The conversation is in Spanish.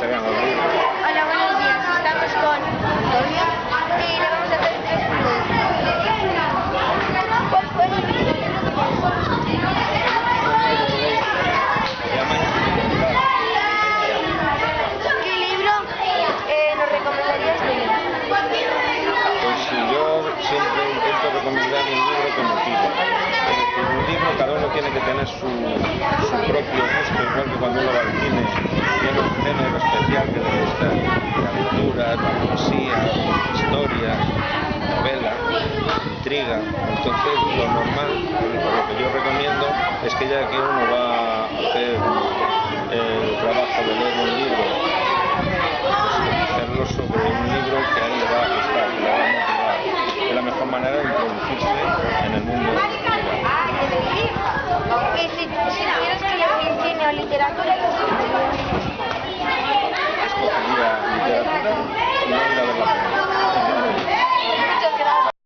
se vean los libros. Hola, buenos días. Estamos con Antonio y le vamos a hacer 3 preguntas. ¿Cuál fue el último libro que leíste? ¿Qué libro nos recomendarías leer? Pues sí, yo siempre intento recomendar un libro que motive. Es decir, un libro, cada uno tiene que tener su propio gusto, igual que cuando uno va al cine, tiene un género especial que le gusta, la aventura, la poesía, historia, novela, intriga. Entonces, lo normal, lo que yo recomiendo, es que ya que uno va a hacer el trabajo de leer un libro